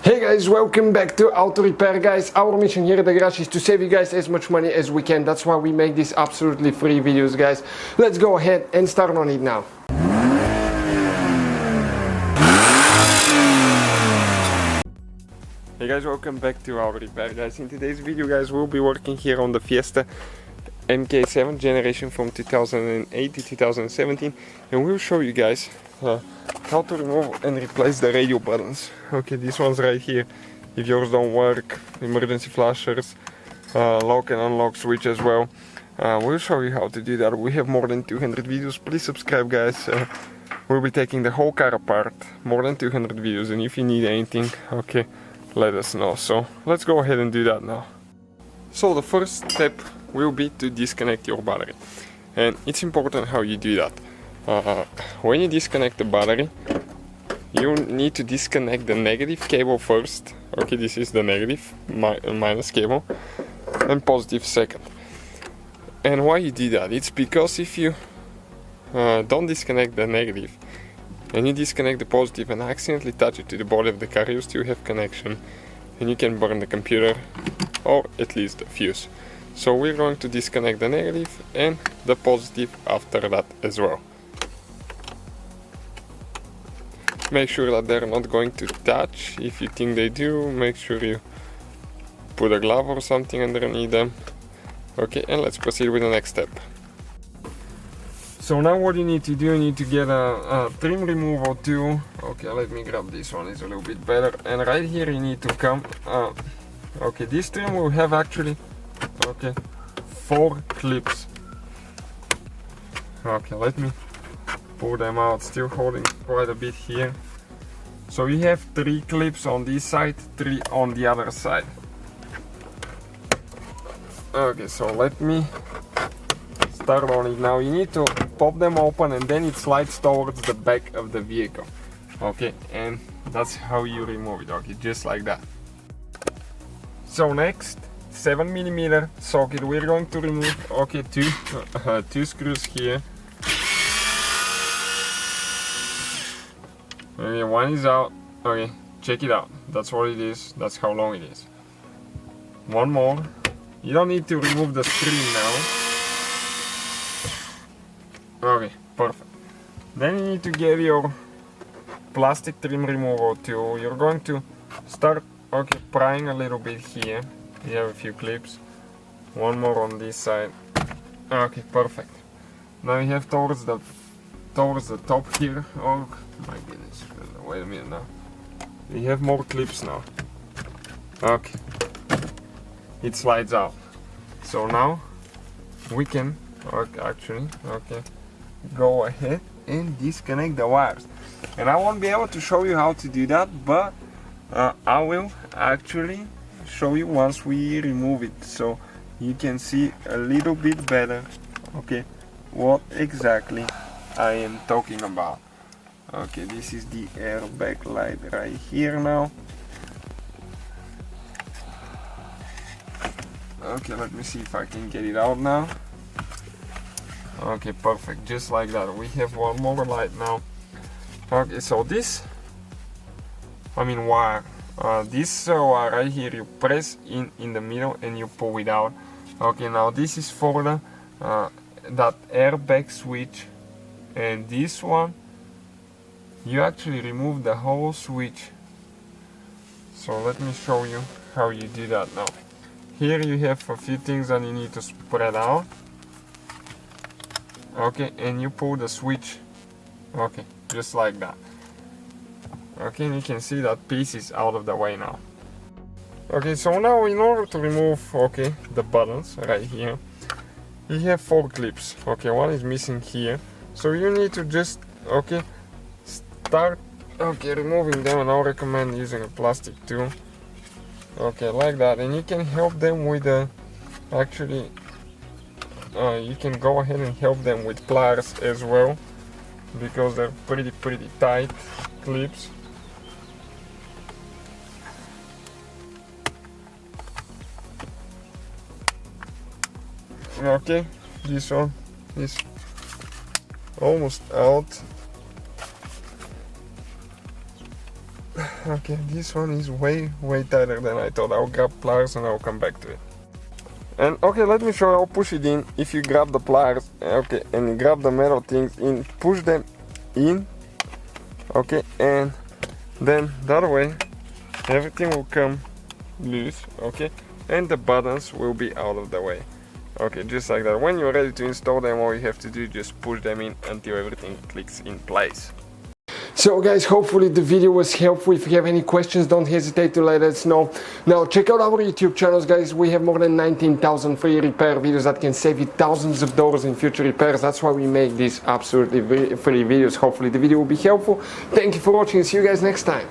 Hey guys, welcome back to Auto Repair guys. Our mission here at the garage is to save you guys as much money as we can. That's why we make these absolutely free videos guys. Let's go ahead and start on it now. Hey guys, welcome back to Auto Repair guys. In today's video guys, we'll be working here on the Fiesta MK7 generation from 2008 to 2017, and we'll show you guys how to remove and replace the radio buttons. Okay, these ones right here, if yours don't work, emergency flashers, lock and unlock switch as well. We'll show you how to do that. We have more than 200 videos. Please subscribe guys. We'll be taking the whole car apart, more than 200 videos, and if you need anything, okay, let us know. So let's go ahead and do that now. So the first step will be to disconnect your battery, and it's important how you do that. When you disconnect the battery, you need to disconnect the negative cable first. Okay, this is the negative minus cable, and positive second. And why you do that? It's because if you don't disconnect the negative and you disconnect the positive and accidentally touch it to the body of the car, you still have connection and you can burn the computer or at least the fuse. So we're going to disconnect the negative and the positive after that as well. Make sure that they're not going to touch. If you think they do, make sure you put a glove or something underneath them. Okay, and let's proceed with the next step. So now what you need to do, you need to get a trim removal tool. Okay, let me grab this one, it's a little bit better. And right here you need to come, okay, this trim will have actually, okay, 4 clips. Okay, let me pull them out, still holding quite a bit here. So you have 3 clips on this side, 3 on the other side. Okay, so let me start on it now. You need to pop them open and then it slides towards the back of the vehicle. Okay, and that's how you remove it. Okay, just like that. So next, 7mm socket. We're going to remove, okay, two screws here. Okay, one is out. Okay, check it out. That's what it is. That's how long it is. One more. You don't need to remove the screen now. Okay, perfect. Then you need to get your plastic trim removal tool. You're going to start, okay, prying a little bit here. You have a few clips. One more on this side. Okay, perfect. Now you have towards the top here. Oh my goodness, wait a minute now. We have more clips now. Okay, it slides out. So now we can actually, okay, go ahead and disconnect the wires. And I won't be able to show you how to do that, but I will actually show you once we remove it, so you can see a little bit better, okay, what exactly I am talking about. Okay, this is the airbag light right here now. Okay, let me see if I can get it out now. Okay, perfect, just like that. We have one more light now. Okay, so this, wire. This wire right here, you press in the middle and you pull it out. Okay, now this is for the that airbag switch, and this one you actually remove the whole switch. So let me show you how you do that now. Here you have a few things that you need to spread out. Okay, and you pull the switch. Okay, just like that. Okay, and you can see that piece is out of the way now. Okay, so now in order to remove, okay, the buttons right here, you have 4 clips. Okay, one is missing here. So you need to just, okay, start, okay, removing them, and I'll recommend using a plastic tool. Okay, like that, and you can help them with actually, you can go ahead and help them with pliers as well, because they're pretty tight clips. Okay, this one is almost out. Okay, this one is way tighter than I thought. I'll grab pliers and I'll come back to it. And okay, let me show you how push it in. If you grab the pliers, okay, and you grab the metal things in, push them in, okay, and then that way everything will come loose, okay, and the buttons will be out of the way. Okay, just like that. When you're ready to install them, all you have to do is just push them in until everything clicks in place. So guys, hopefully the video was helpful. If you have any questions, don't hesitate to let us know. Now check out our YouTube channels, guys. We have more than 19,000 free repair videos that can save you thousands of dollars in future repairs. That's why we make these absolutely free videos. Hopefully the video will be helpful. Thank you for watching. See you guys next time.